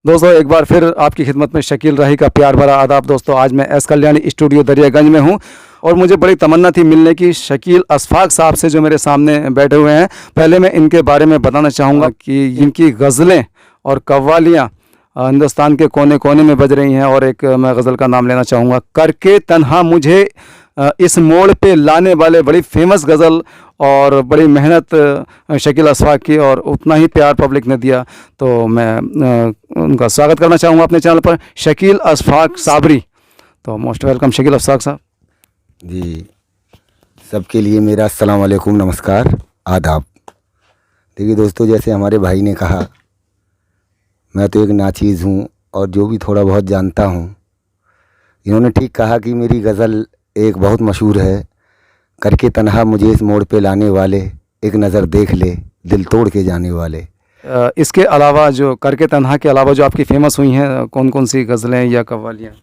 दोस्तों एक बार फिर आपकी खिदमत में शकील राही का प्यार भरा आदाब। दोस्तों आज मैं एस कल्याणी स्टूडियो दरियागंज में हूं और मुझे बड़ी तमन्ना थी मिलने की शकील अशफाक साहब से जो मेरे सामने बैठे हुए हैं। पहले मैं इनके बारे में बताना चाहूँगा कि इनकी गज़लें और कव्वालियाँ हिंदुस्तान के कोने कोने में बज रही हैं। और एक मैं गज़ल का नाम लेना चाहूँगा, करके तन्हा मुझे इस मोड़ पे लाने वाले, बड़ी फेमस गज़ल और बड़ी मेहनत शकील अशफाक की और उतना ही प्यार पब्लिक ने दिया। तो मैं उनका स्वागत करना चाहूँगा अपने चैनल पर, शकील अशफाक साबरी। तो मोस्ट वेलकम शकील अशफाक साहब जी। सबके लिए मेरा अस्सलाम वालेकुम, नमस्कार, आदाब। देखिए दोस्तों, जैसे हमारे भाई ने कहा, मैं तो एक नाचीज़ हूँ और जो भी थोड़ा बहुत जानता हूँ, इन्होंने ठीक कहा कि मेरी गज़ल एक बहुत मशहूर है, करके तन्हा मुझे इस मोड़ पे लाने वाले, एक नज़र देख ले दिल तोड़ के जाने वाले। इसके अलावा, जो करके तन्हा के अलावा जो आपकी फेमस हुई हैं, कौन कौन सी गज़लें या कव्वालियाँ?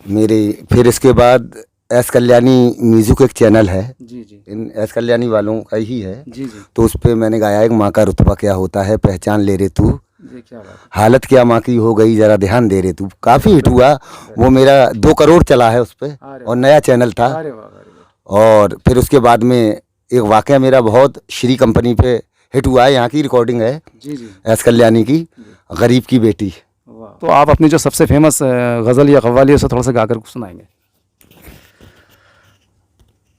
मेरे फिर इसके बाद एस कल्याणी म्यूज़िक एक चैनल है, जी जी, इन एस कल्याणी वालों का ही है। जी जी, तो उस पर मैंने गाया, एक माँ का रुतबा क्या होता है, पहचान ले रे तू, क्या बात है। हालत क्या माँ की हो गई जरा ध्यान दे रे तू। काफ़ी हिट हुआ वो, मेरा 2 करोड़ चला है उस पर और नया चैनल था। अरे वाह, अरे वाह। और फिर उसके बाद में एक वाक़या मेरा बहुत श्री कंपनी पे हिट हुआ है, यहाँ की रिकॉर्डिंग है, जी जी, एस कल्याणी की, गरीब की बेटी। वाह। तो आप अपनी जो सबसे फेमस गज़ल या कव्वाली है उसे थोड़ा सा गाकर सुनाएंगे?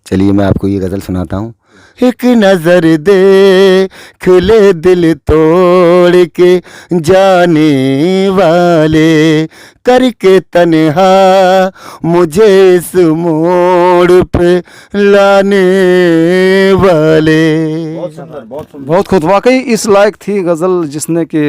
चलिए मैं आपको ये गज़ल सुनाता हूँ। एक नज़र देख ले दिल तोड़ के जाने वाले, करके तन्हा मुझे इस मोड़ पे लाने वाले। बहुत खुद वाकई इस लायक थी गज़ल, जिसने कि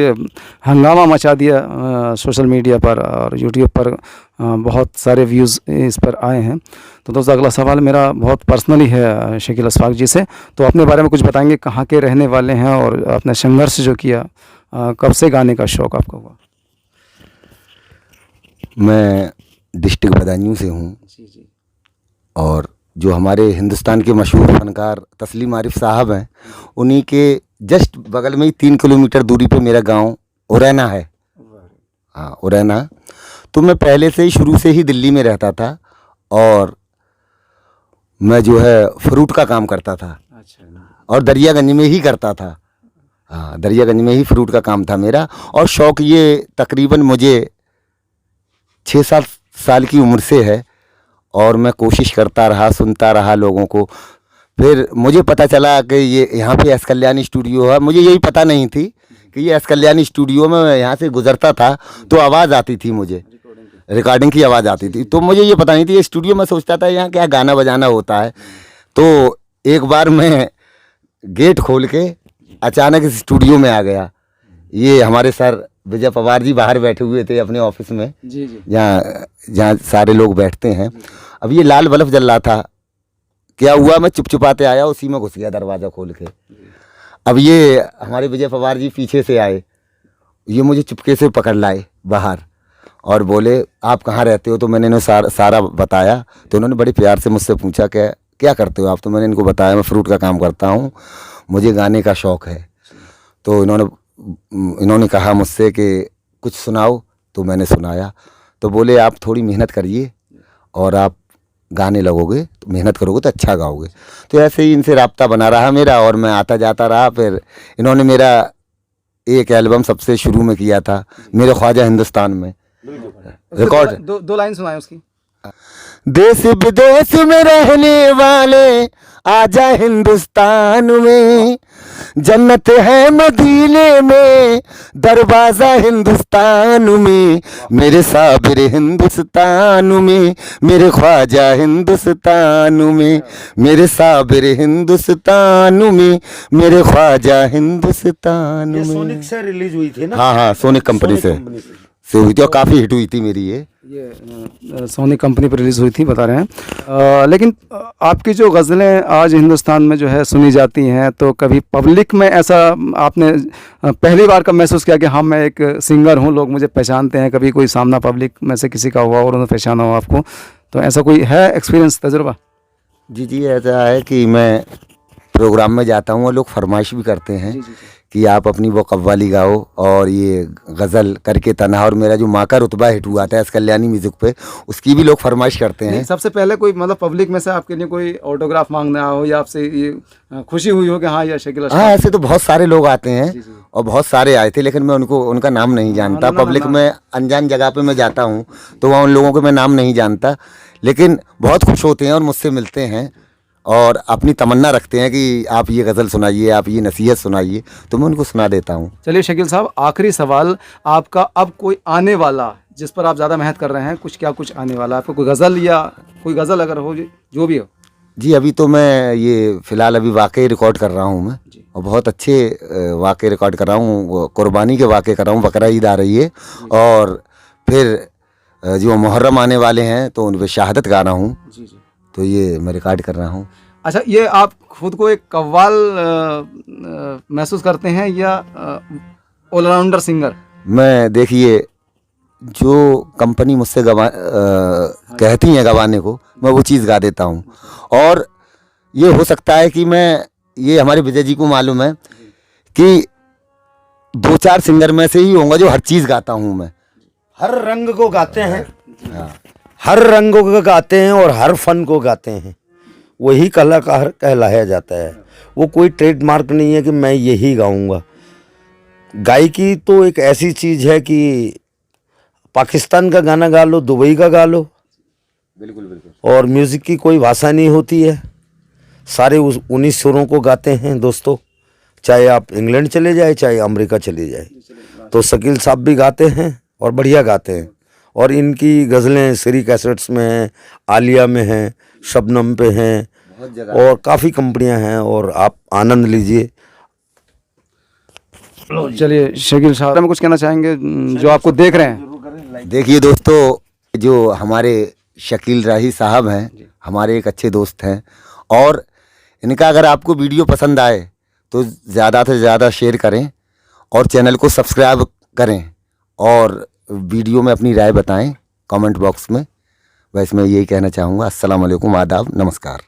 हंगामा मचा दिया सोशल मीडिया पर और यूट्यूब पर। बहुत सारे व्यूज़ इस पर आए हैं। तो दोस्तों अगला सवाल मेरा बहुत पर्सनली है शकील अशफाक जी से। तो अपने बारे में कुछ बताएंगे, कहाँ के रहने वाले हैं और अपने संघर्ष जो किया, कब से गाने का शौक़ आपको हुआ? मैं डिस्ट्रिक्ट बदायूं से हूँ। जी जी, और जो हमारे हिंदुस्तान के मशहूर फनकार तस्लीम आरिफ साहब हैं, उन्हीं के जस्ट बगल में ही 3 किलोमीटर दूरी पे मेरा गांव उरैना है। हाँ, उरैना। तो मैं पहले से ही, शुरू से ही दिल्ली में रहता था और मैं जो है फ्रूट का काम करता था। अच्छा। और दरियागंज में ही करता था। हाँ, दरियागंज में ही फ्रूट का काम था मेरा। और शौक़ ये तकरीबन मुझे 6-7 साल की उम्र से है और मैं कोशिश करता रहा, सुनता रहा लोगों को। फिर मुझे पता चला कि ये यहाँ पे एस कल्याणी स्टूडियो है। मुझे यही पता नहीं थी कि ये एस कल्याणी स्टूडियो में, मैं यहाँ से गुजरता था तो आवाज़ आती थी, मुझे रिकॉर्डिंग की आवाज़ आती थी। तो मुझे ये पता नहीं थी ये स्टूडियो, में सोचता था यहाँ क्या गाना बजाना होता है। तो एक बार मैं गेट खोल के अचानक इस स्टूडियो में आ गया। ये हमारे सर विजय पवार जी बाहर बैठे हुए थे अपने ऑफिस में, जी जी, जहाँ सारे लोग बैठते हैं। अब ये लाल बल्ब जल रहा था। क्या हुआ, मैं चुपचुपाते आया, उसी में घुस गया दरवाज़ा खोल के। अब ये हमारे विजय पवार जी पीछे से आए, ये मुझे चुपके से पकड़ लाए बाहर और बोले आप कहाँ रहते हो? तो मैंने इन्हें सारा बताया। तो उन्होंने बड़े प्यार से मुझसे पूछा क्या करते हो आप? तो मैंने इनको बताया मैं फ्रूट का काम करता हूँ, मुझे गाने का शौक़ है। तो इन्होंने कहा मुझसे कि कुछ सुनाओ। तो मैंने सुनाया। तो बोले आप थोड़ी मेहनत करिए और आप गाने लगोगे, तो मेहनत करोगे तो अच्छा गाओगे। तो ऐसे ही इनसे राब्ता बना रहा मेरा और मैं आता जाता रहा। फिर इन्होंने मेरा एक एल्बम सबसे शुरू में किया था, मेरे ख्वाजा हिंदुस्तान में, रिकॉर्ड। दो लाइन सुनाए उसकी। देश विदेश में रहने वाले आजा हिंदुस्तान में, जन्नत है मदीने में, दरवाज़ा हिंदुस्तान में, मेरे साबिर हिंदुस्तान में, मेरे ख्वाजा हिंदुस्तान में, मेरे साबिर हिंदुस्तान में, मेरे ख्वाजा हिंदुस्तान में। सोनिक से रिलीज हुई थी ना? हाँ हाँ, सोनिक कंपनी से हुई थी और काफ़ी हिट हुई थी मेरी ये सोनी कंपनी पर रिलीज़ हुई थी, बता रहे हैं। लेकिन आपकी जो गज़लें आज हिंदुस्तान में जो है सुनी जाती हैं, तो कभी पब्लिक में ऐसा आपने पहली बार कब महसूस किया कि हाँ मैं एक सिंगर हूँ, लोग मुझे पहचानते हैं? कभी कोई सामना पब्लिक में से किसी का हुआ और उन्होंने पहचाना हो आपको? तो ऐसा कोई है एक्सपीरियंस, तजुर्बा? जी, ऐसा है कि मैं प्रोग्राम में जाता हूँ और लोग फरमाइश भी करते हैं कि आप अपनी वो कव्वाली गाओ और ये गज़ल करके तन्हा, और मेरा जो माँ का रुतबा हिट हुआ था एस कल्याणी म्यूज़िक पे, उसकी भी लोग फरमाइश करते नहीं, हैं। सबसे पहले कोई मतलब पब्लिक में से आपके लिए कोई ऑटोग्राफ मांगने आया हो या आपसे ये खुशी हुई हो कि हाँ ये शकील हाँ, ऐसे तो बहुत सारे लोग आते हैं जी, जी। और बहुत सारे आए थे, लेकिन मैं उनका नाम नहीं जानता। ना, पब्लिक ना। में अनजान जगह पे मैं जाता हूँ तो वहाँ उन लोगों को मैं नाम नहीं जानता, लेकिन बहुत खुश होते हैं और मुझसे मिलते हैं और अपनी तमन्ना रखते हैं कि आप ये गज़ल सुनाइए, आप ये नसीहत सुनाइए, तो मैं उनको सुना देता हूँ। चलिए शकील साहब, आखिरी सवाल आपका, अब कोई आने वाला जिस पर आप ज़्यादा मेहनत कर रहे हैं, कुछ आने वाला आपको, कोई गज़ल या कोई गज़ल अगर हो, जो भी हो। जी, अभी तो मैं ये फ़िलहाल अभी वाक़े रिकॉर्ड कर रहा हूँ मैं, और बहुत अच्छे वाक़े रिकॉर्ड कर रहा हूँ। कुर्बानी के वाक़े कर रहा हूँ, बकरा ईद आ रही है, और फिर जो मुहर्रम आने वाले हैं तो उन पर शहादत गा रहा हूँ। जी जी। तो ये मैं रिकॉर्ड कर रहा हूँ। अच्छा, ये आप खुद को एक कव्वाल महसूस करते हैं या ऑलराउंडर सिंगर? मैं देखिए, जो कंपनी मुझसे कहती है गवाने को, मैं वो चीज़ गा देता हूँ। और ये हो सकता है कि ये हमारे विजय जी को मालूम है कि 2-4 सिंगर में से ही होऊंगा जो हर चीज़ गाता हूँ मैं। हर रंग को गाते हैं, हाँ, हर रंगों को गाते हैं और हर फन को गाते हैं, वही कलाकार कहलाया जाता है। वो कोई ट्रेडमार्क नहीं है कि मैं यही गाऊंगा। गायकी तो एक ऐसी चीज़ है कि पाकिस्तान का गाना गा लो, दुबई का गा लो, बिल्कुल बिल्कुल। और म्यूज़िक की कोई भाषा नहीं होती है, सारे उन्हीं सुरों को गाते हैं दोस्तों। चाहे आप इंग्लैंड चले जाए, चाहे अमेरिका चले जाए, तो शकील साहब भी गाते हैं और बढ़िया गाते हैं। और इनकी गज़लें श्री कैसेट्स में हैं, आलिया में हैं, शबनम पे हैं, बहुत जगह और काफ़ी कंपनियां हैं, और आप आनंद लीजिए। चलिए शकील साहब, में कुछ कहना चाहेंगे जो आपको देख रहे हैं? देखिए दोस्तों, जो हमारे शकील राही साहब हैं, हमारे एक अच्छे दोस्त हैं, और इनका अगर आपको वीडियो पसंद आए तो ज़्यादा से ज़्यादा शेयर करें और चैनल को सब्सक्राइब करें, और वीडियो में अपनी राय बताएं कमेंट बॉक्स में। बस मैं यही कहना चाहूँगा। अस्सलाम वालेकुम, आदाब, नमस्कार।